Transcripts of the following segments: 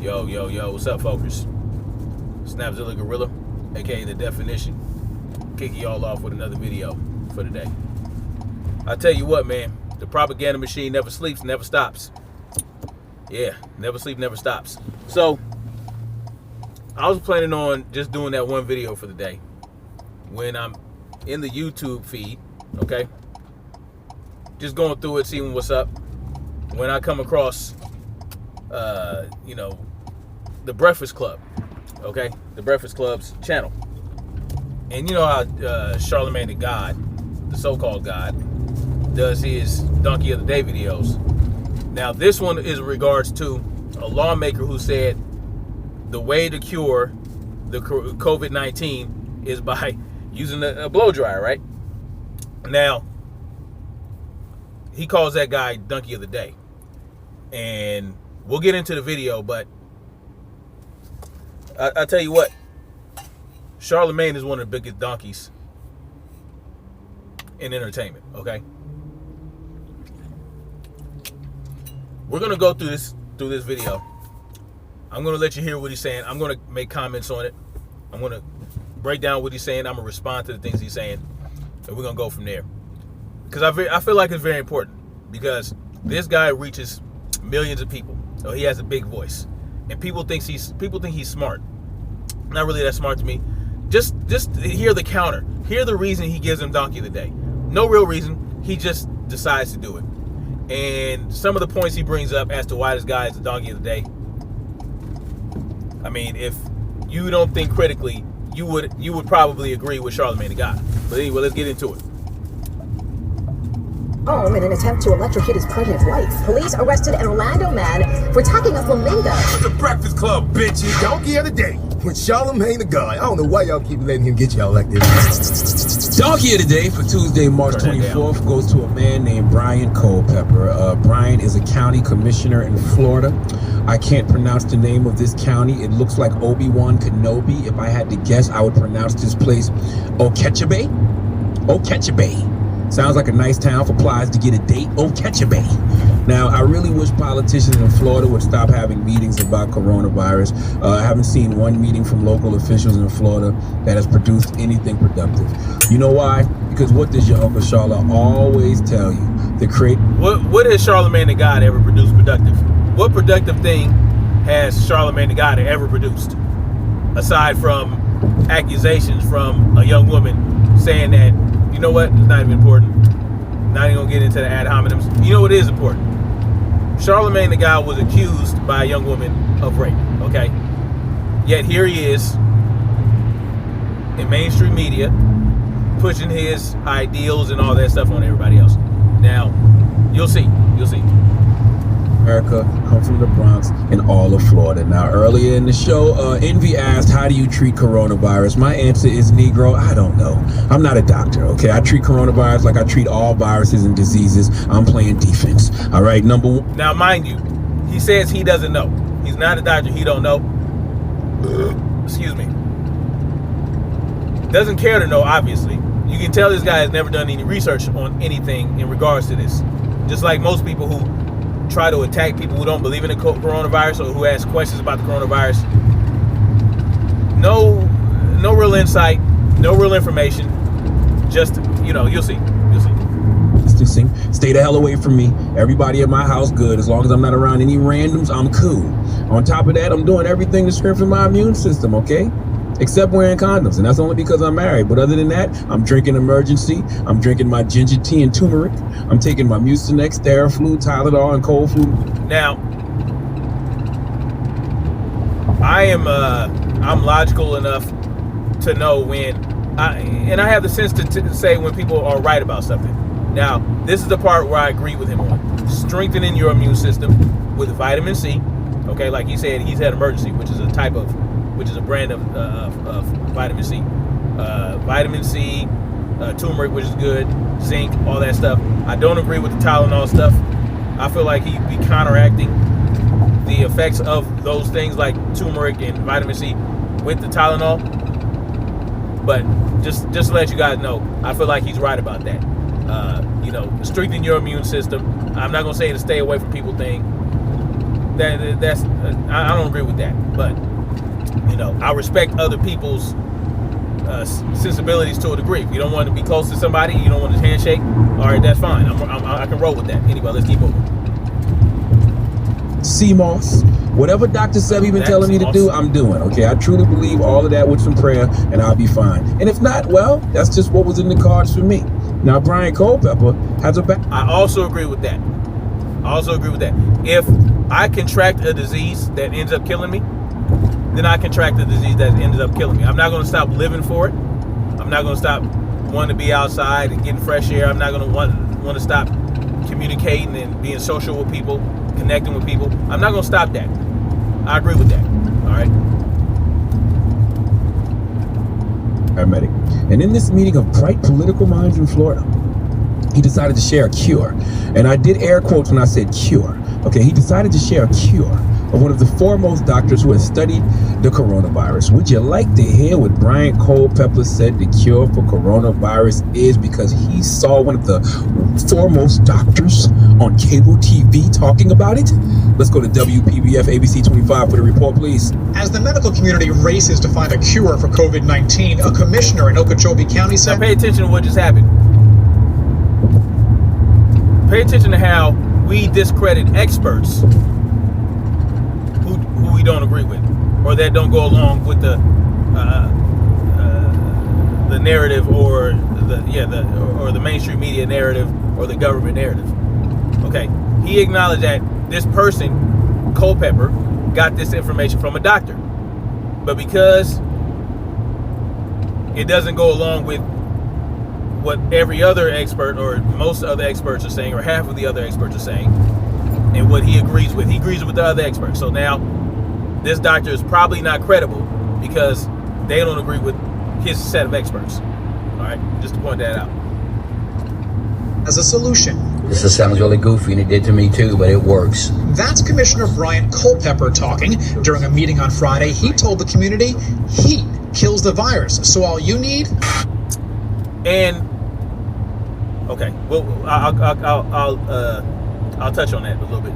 Yo, what's up, folks? Snapzilla Guerrilla, aka The Definition, kicking y'all off with another video for today. I tell you what, man, the propaganda machine never sleeps, never stops. Yeah, never sleep, never stops. So, I was planning on just doing that one video for the day. When I'm in the YouTube feed, okay? Just going through it, seeing what's up. When I come across, The Breakfast Club, okay? The Breakfast Club's channel. And you know how Charlemagne the God, the so-called God, does his Donkey of the Day videos. Now, this one is in regards to a lawmaker who said the way to cure the COVID-19 is by using a blow dryer, right? Now, he calls that guy Donkey of the Day. And we'll get into the video, but I tell you what, Charlemagne is one of the biggest donkeys in entertainment, okay? We're gonna go through this video. I'm gonna let you hear what he's saying. I'm gonna make comments on it. I'm gonna break down what he's saying. I'm gonna respond to the things he's saying, and we're gonna go from there. Because I feel like it's very important, because this guy reaches millions of people. So he has a big voice, and people think he's smart. Not really that smart to me. Just hear the counter. Hear the reason he gives him Donkey of the Day. No real reason. He just decides to do it. And some of the points he brings up as to why this guy is the Donkey of the Day. I mean, if you don't think critically, you would probably agree with Charlemagne the God. But anyway, let's get into it. Home in an attempt to electrocute his pregnant wife. Police arrested an Orlando man for attacking a flamingo. The Breakfast Club, bitches. Donkey of the Day. With Charlemagne the God. I don't know why y'all keep letting him get y'all like this. Donkey of the Day for Tuesday, March 24th goes to a man named Brian Culpepper. Brian is a county commissioner in Florida. I can't pronounce the name of this county. It looks like Obi-Wan Kenobi. If I had to guess, I would pronounce this place Okeechobee. Okeechobee. Sounds like a nice town for plies to get a date. Okeechobee. Now, I really wish politicians in Florida would stop having meetings about coronavirus. I haven't seen one meeting from local officials in Florida that has produced anything productive. You know why? Because what does your Uncle Charla always tell you? What has Charlemagne the God ever produced productive? What productive thing has Charlemagne the God ever produced? Aside from accusations from a young woman saying that, you know what, it's not even important. Not even gonna get into the ad hominems. You know what is important? Charlemagne the God was accused by a young woman of rape, okay? Yet here he is in mainstream media pushing his ideals and all that stuff on everybody else. Now, you'll see. America, come from the Bronx and all of Florida. Now, earlier in the show, Envy asked, how do you treat coronavirus? My answer is Negro, I don't know. I'm not a doctor, okay? I treat coronavirus like I treat all viruses and diseases. I'm playing defense, all right? Number one. Now, mind you, he says he doesn't know. He's not a doctor, he don't know. Excuse me. Doesn't care to know, obviously. You can tell this guy has never done any research on anything in regards to this. Just like most people who try to attack people who don't believe in the coronavirus or who ask questions about the coronavirus. No real insight, no real information. Just, you'll see. Distancing. Stay the hell away from me. Everybody at my house good. As long as I'm not around any randoms, I'm cool. On top of that, I'm doing everything to strengthen my immune system, okay? Except wearing condoms, and that's only because I'm married. But other than that, I'm drinking Emergency. I'm drinking my ginger tea and turmeric. I'm taking my Mucinex, Theraflu, Tylenol, and cold flu. Now, I'm logical enough to know when, I have the sense to say when people are right about something. Now, this is the part where I agree with him on strengthening your immune system with vitamin C. Okay, like he said, he's had Emergency, which is a brand of vitamin C. Vitamin C, turmeric, which is good, zinc, all that stuff. I don't agree with the Tylenol stuff. I feel like he'd be counteracting the effects of those things like turmeric and vitamin C with the Tylenol. But just to let you guys know, I feel like he's right about that. Strengthen your immune system. I'm not gonna say to stay away from people thing. that's I don't agree with that. But you know, I respect other people's sensibilities to a degree. If you don't want to be close to somebody, you don't want to handshake, all right, that's fine. I can roll with that. Anyway, let's keep moving. CMOS, whatever Dr. Sebi been telling me to do, I'm doing. Okay, I truly believe all of that with some prayer, and I'll be fine. And if not, well, that's just what was in the cards for me. Now, Brian Culpepper has a back. I also agree with that. If I contract a disease that ends up killing me, then I contract a disease that ends up killing me. I'm not going to stop living for it. I'm not going to stop wanting to be outside and getting fresh air. I'm not going to want to stop communicating and being social with people, connecting with people. I'm not going to stop that. I agree with that. All right. Paramedic. And in this meeting of bright political minds in Florida, he decided to share a cure. And I did air quotes when I said cure. Okay, he decided to share a cure of one of the foremost doctors who has studied the coronavirus. Would you like to hear what Brian Culpepper said the cure for coronavirus is, because he saw one of the foremost doctors on cable TV talking about it? Let's go to WPBF ABC 25 for the report, please. As the medical community races to find a cure for COVID-19, a commissioner in Okeechobee County said... Now pay attention to what just happened. Pay attention to how we discredit experts who we don't agree with, or that don't go along with the narrative, or the mainstream media narrative, or the government narrative. Okay, he acknowledged that this person, Culpepper, got this information from a doctor, but because it doesn't go along with what every other expert, or most other experts are saying, or half of the other experts are saying, and what he agrees with the other experts. So now this doctor is probably not credible because they don't agree with his set of experts. All right, just to point that out. As a solution. This sounds really goofy, and it did to me too, but it works. That's Commissioner Brian Culpepper talking. During a meeting on Friday, he told the community heat kills the virus. So all you need... And okay, well, I'll touch on that in a little bit.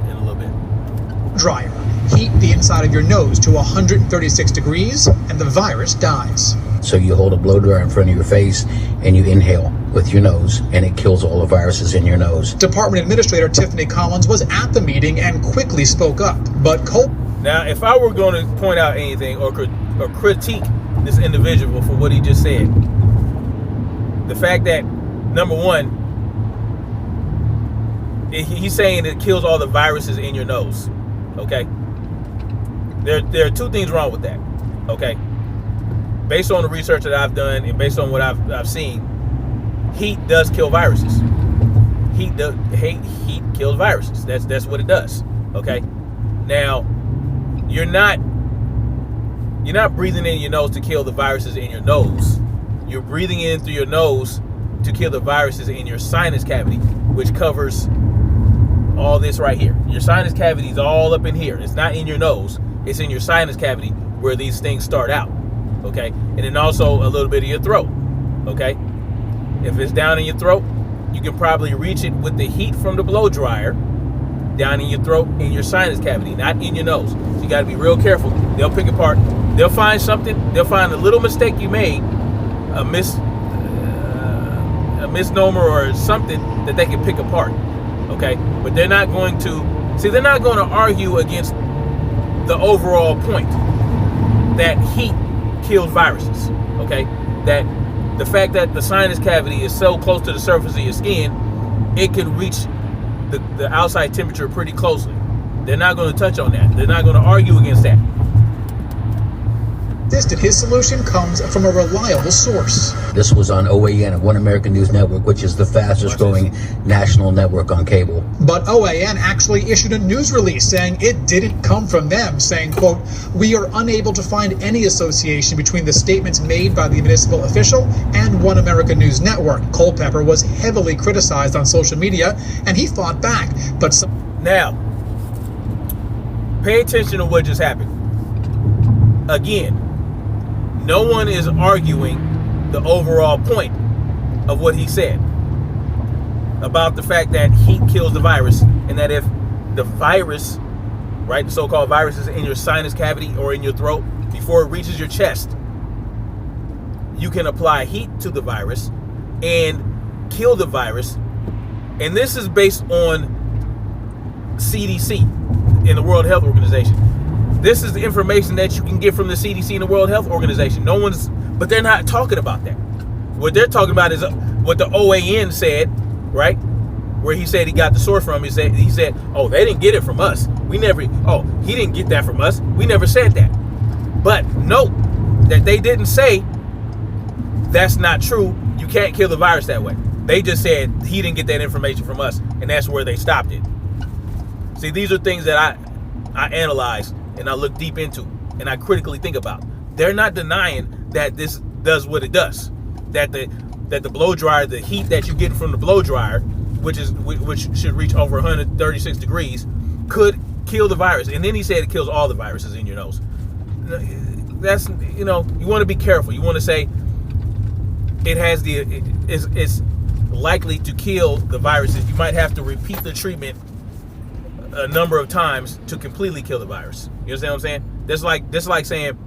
Dryer. Heat the inside of your nose to 136 degrees, and the virus dies. So you hold a blow dryer in front of your face, and you inhale with your nose, and it kills all the viruses in your nose. Department Administrator Tiffany Collins was at the meeting and quickly spoke up, but Now, if I were going to point out anything or critique this individual for what he just said, the fact that, number one, he's saying it kills all the viruses in your nose. Okay, there are two things wrong with that. Okay, based on the research that I've done and based on what I've seen, heat does kill viruses. Heat kills viruses. That's what it does. Okay, now you're not breathing in your nose to kill the viruses in your nose. You're breathing in through your nose to kill the viruses in your sinus cavity, which covers all this right here. Your sinus cavity is all up in here. It's not in your nose. It's in your sinus cavity where these things start out. Okay? And then also a little bit of your throat. Okay? If it's down in your throat, you can probably reach it with the heat from the blow dryer down in your throat, in your sinus cavity, not in your nose. So you got to be real careful. They'll pick apart. They'll find something. They'll find a little mistake you made, a misnomer or something that they can pick apart. Okay, but they're not going to argue against the overall point that heat kills viruses. Okay, that the fact that the sinus cavity is so close to the surface of your skin, it can reach the outside temperature pretty closely. They're not going to touch on that. They're not going to argue against that. His solution comes from a reliable source. This was on OAN at One American News Network, which is the fastest growing national network on cable. But OAN actually issued a news release saying it didn't come from them, saying, quote, "We are unable to find any association between the statements made by the municipal official and One American News Network." Culpepper was heavily criticized on social media, and he fought back. But now, pay attention to what just happened. Again, no one is arguing the overall point of what he said about the fact that heat kills the virus, and that if the virus right? The so-called virus is in your sinus cavity or in your throat. Before it reaches your chest, you can apply heat to the virus and kill the virus. And this is based on CDC in the World Health Organization. This is the information that you can get from the CDC and the World Health Organization. But they're not talking about that. What they're talking about is what the OAN said, right? Where he said he got the source from. He said, oh, they didn't get it from us. He didn't get that from us. We never said that. But note that they didn't say that's not true. You can't kill the virus that way. They just said he didn't get that information from us, and that's where they stopped it. See, these are things that I analyze and I look deep into and I critically think about. They're not denying that this does what it does. That the blow dryer, the heat that you get from the blow dryer, which should reach over 136 degrees, could kill the virus. And then he said it kills all the viruses in your nose. That's, you want to be careful. You want to say it's likely to kill the viruses. You might have to repeat the treatment a number of times to completely kill the virus. You understand what I'm saying? That's like saying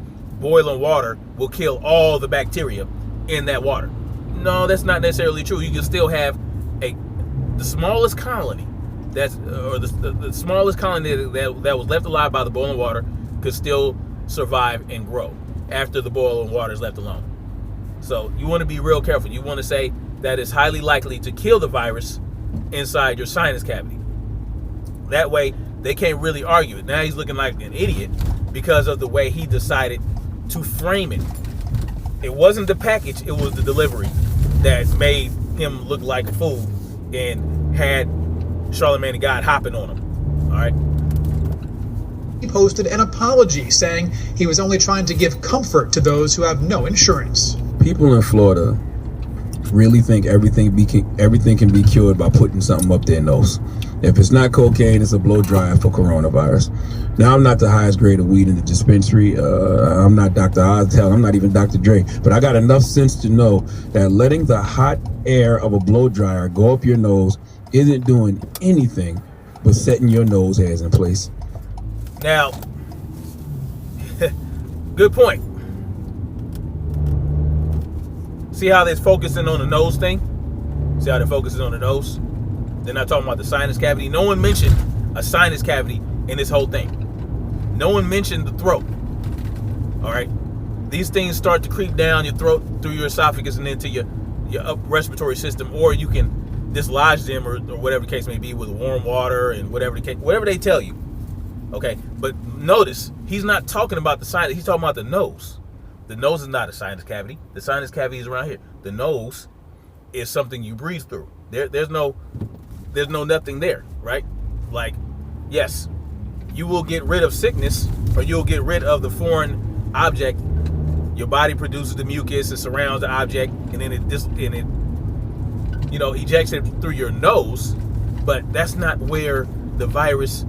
boiling water will kill all the bacteria in that water. No, that's not necessarily true. You can still have the smallest colony the smallest colony that was left alive by the boiling water could still survive and grow after the boiling water is left alone. So you want to be real careful. You want to say that it's highly likely to kill the virus inside your sinus cavity. That way, they can't really argue it. Now he's looking like an idiot because of the way he decided to frame it. It wasn't the package, it was the delivery that made him look like a fool and had Charlemagne the God hopping on him. All right. He posted an apology saying he was only trying to give comfort to those who have no insurance. People in Florida really think everything can be cured by putting something up their nose. If it's not cocaine, it's a blow dryer for coronavirus. Now, I'm not the highest grade of weed in the dispensary. I'm not Dr. Oztel. I'm not even Dr. Dre. But I got enough sense to know that letting the hot air of a blow dryer go up your nose isn't doing anything but setting your nose hairs in place. Now, good point. See how they're focusing on the nose thing? See how they're focusing on the nose? They're not talking about the sinus cavity. No one mentioned a sinus cavity in this whole thing. No one mentioned the throat. All right? These things start to creep down your throat through your esophagus and into your upper respiratory system, or you can dislodge them or whatever the case may be with warm water and whatever they tell you. Okay? But notice, he's not talking about the sinus. He's talking about the nose. The nose is not a sinus cavity. The sinus cavity is around here. The nose is something you breathe through. There's no nothing there, right? Like, yes, you will get rid of sickness, or you'll get rid of the foreign object. Your body produces the mucus, it surrounds the object, and then it ejects it through your nose. But that's not where the virus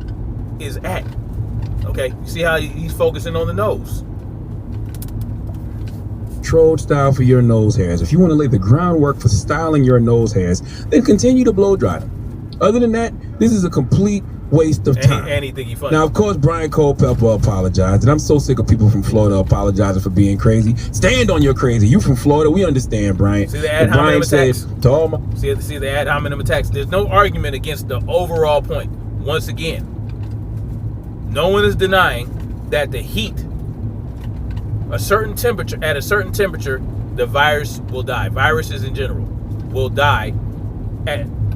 is at. Okay, you see how he's focusing on the nose. Controlled style for your nose hairs. If you want to lay the groundwork for styling your nose hairs, then continue to blow dry them. Other than that, this is a complete waste of time. Anything you funny. Now, of course, Brian Culpepper apologized, and I'm so sick of people from Florida apologizing for being crazy. Stand on your crazy. You from Florida, we understand, Brian. See the ad hominem attacks. See the ad hominem attacks. There's no argument against the overall point. Once again, no one is denying that the heat, at a certain temperature, the virus will die. Viruses in general will die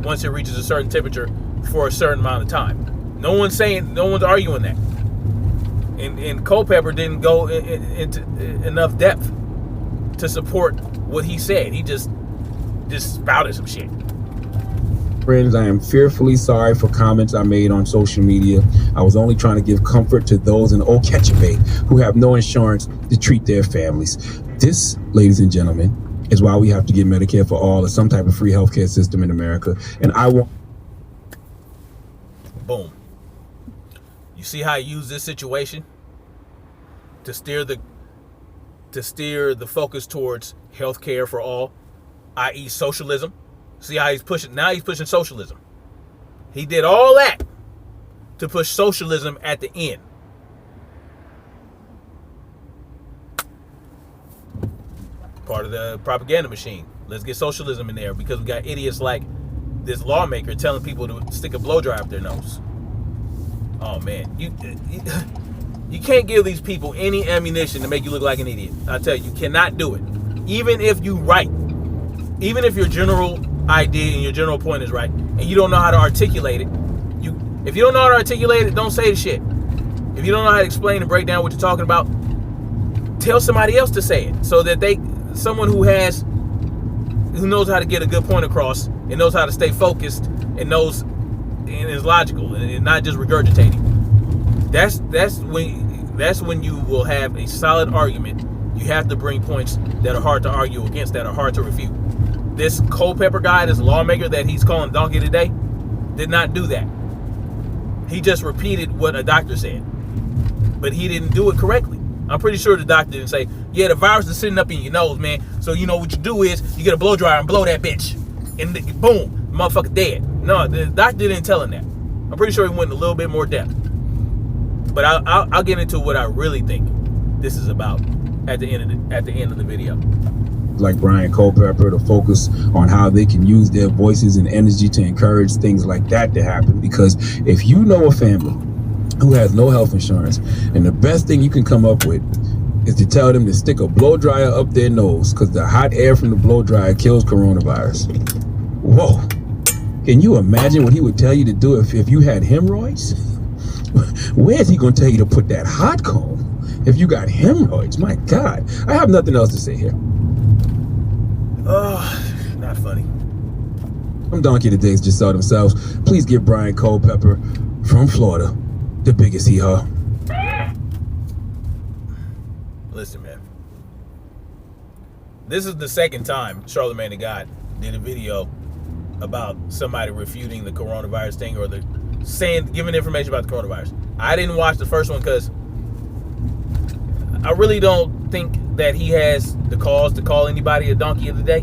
once it reaches a certain temperature for a certain amount of time. No one's arguing that. And Culpepper didn't go into enough depth to support what he said. He just spouted some shit. Friends, I am fearfully sorry for comments I made on social media. I was only trying to give comfort to those in Okechebe who have no insurance to treat their families. This, ladies and gentlemen, is why we have to get Medicare for all or some type of free healthcare system in America. And I want... Boom. You see how he used this situation to steer the focus towards healthcare for all, i.e. socialism. See how he's pushing? Now he's pushing socialism. He did all that to push socialism at the end. Part of the propaganda machine. Let's get socialism in there because we got idiots like this lawmaker telling people to stick a blow dryer up their nose. Oh man, you can't give these people any ammunition to make you look like an idiot. I tell you, you cannot do it. Even if you right, even if your general idea and your general point is right, and you don't know how to articulate it, if you don't know how to articulate it, don't say the shit. If you don't know how to explain and break down what you're talking about, tell somebody else to say it so that someone who knows how to get a good point across and knows how to stay focused and knows and is logical and not just regurgitating. That's when you will have a solid argument. You have to bring points that are hard to argue against, that are hard to refute. This Culpepper guy, this lawmaker that he's calling donkey today, did not do that. He just repeated what a doctor said, but he didn't do it correctly. I'm pretty sure the doctor didn't say, yeah, the virus is sitting up in your nose, man. So you know what you do is you get a blow dryer and blow that bitch. And boom, the motherfucker dead. No, the doctor didn't tell him that. I'm pretty sure he went in a little bit more depth. But I'll get into what I really think this is about at the end of the video. Like Brian Culpepper to focus on how they can use their voices and energy to encourage things like that to happen. Because if you know a family who has no health insurance, and the best thing you can come up with is to tell them to stick a blow dryer up their nose because the hot air from the blow dryer kills coronavirus. Whoa. Can you imagine what he would tell you to do if you had hemorrhoids? Where is he going to tell you to put that hot comb if you got hemorrhoids? My God. I have nothing else to say here. Oh, not funny. Some donkey today's just saw themselves. Please give Brian Culpepper from Florida the biggest hee-haw. Listen, man. This is the second time Charlemagne the God did a video about somebody refuting the coronavirus thing or giving information about the coronavirus. I didn't watch the first one because I really don't think that he has the cause to call anybody a donkey of the day.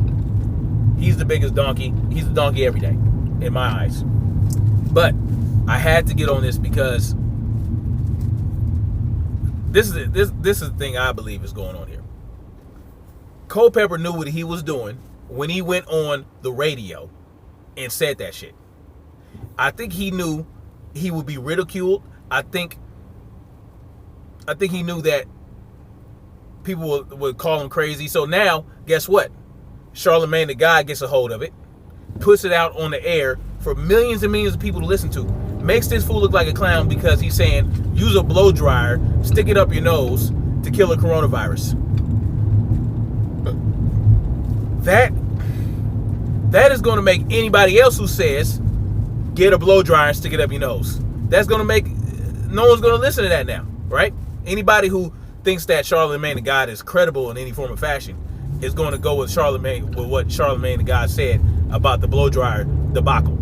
He's the biggest donkey. He's a donkey every day, in my eyes. But I had to get on this because this is the thing I believe is going on here. Culpepper knew what he was doing when he went on the radio and said that shit. I think he knew he would be ridiculed. I think he knew that people would call him crazy. So now, guess what? Charlemagne the God gets a hold of it, puts it out on the air for millions and millions of people to listen to. Makes this fool look like a clown because he's saying, use a blow dryer, stick it up your nose to kill a coronavirus. That is going to make anybody else who says, get a blow dryer and stick it up your nose. That's going to make, no one's going to listen to that now, right? Anybody who thinks that Charlemagne the God is credible in any form or fashion is going to go with what Charlemagne the God said about the blow dryer debacle.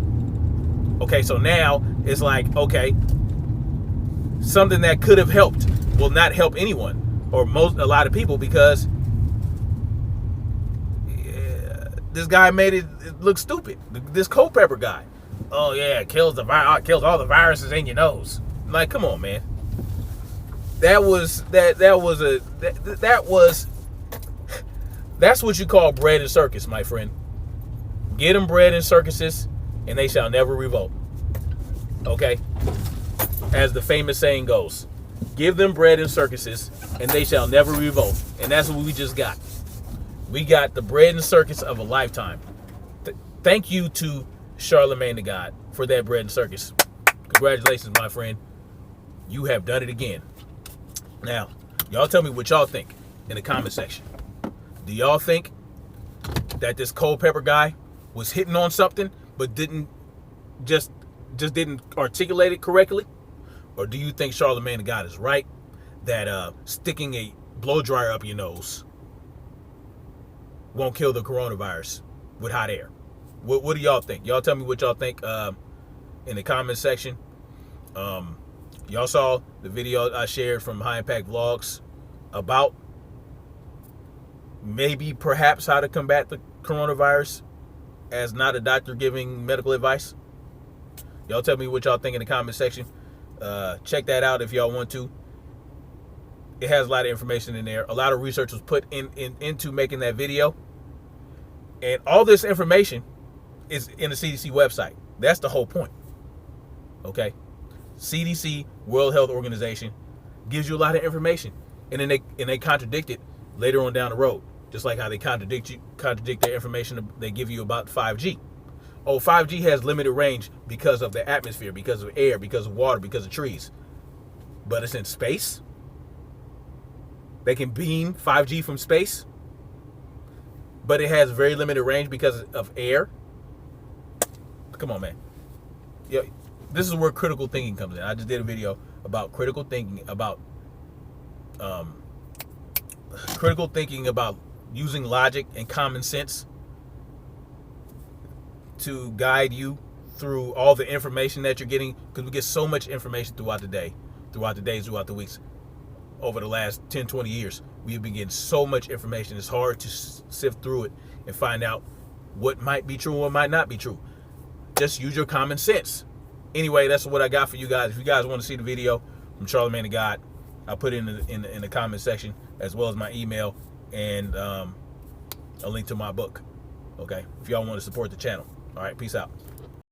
Okay, so now it's like, okay, something that could have helped will not help anyone or a lot of people because this guy made it look stupid. This Culpepper guy. Oh yeah, it kills all the viruses in your nose. Like, come on, man. That's what you call bread and circus, my friend. Get them bread and circuses, and they shall never revolt. Okay? As the famous saying goes, give them bread and circuses, and they shall never revolt. And that's what we just got. We got the bread and circus of a lifetime. Thank you to Charlemagne the God for that bread and circus. Congratulations, my friend. You have done it again. Now, y'all tell me what y'all think in the comment section. Do y'all think that this Culpepper guy was hitting on something but didn't articulate it correctly? Or do you think Charlemagne the God is right that sticking a blow dryer up your nose won't kill the coronavirus with hot air? What do y'all think? Y'all tell me what y'all think in the comment section. Y'all saw the video I shared from High Impact Vlogs about perhaps how to combat the coronavirus as not a doctor giving medical advice. Y'all tell me what y'all think in the comment section. Check that out if y'all want to. It has a lot of information in there. A lot of research was put into making that video. And all this information is in the CDC website. That's the whole point. Okay? CDC, World Health Organization, gives you a lot of information. And then they contradict it later on down the road. Just like how they contradict their information they give you about 5G. Oh, 5G has limited range because of the atmosphere, because of air, because of water, because of trees. But it's in space. They can beam 5G from space. But it has very limited range because of air. Come on, man. Yeah, this is where critical thinking comes in. I just did a video about critical thinking, about using logic and common sense to guide you through all the information that you're getting, because we get so much information throughout the day, throughout the days, throughout the weeks. Over the last 10, 20 years, we have been getting so much information. It's hard to sift through it and find out what might be true and what might not be true. Just use your common sense. Anyway, that's what I got for you guys. If you guys want to see the video from Charlemagne the God, I'll put it in the comment section, as well as my email and a link to my book. Okay, if y'all want to support the channel. All right, peace out.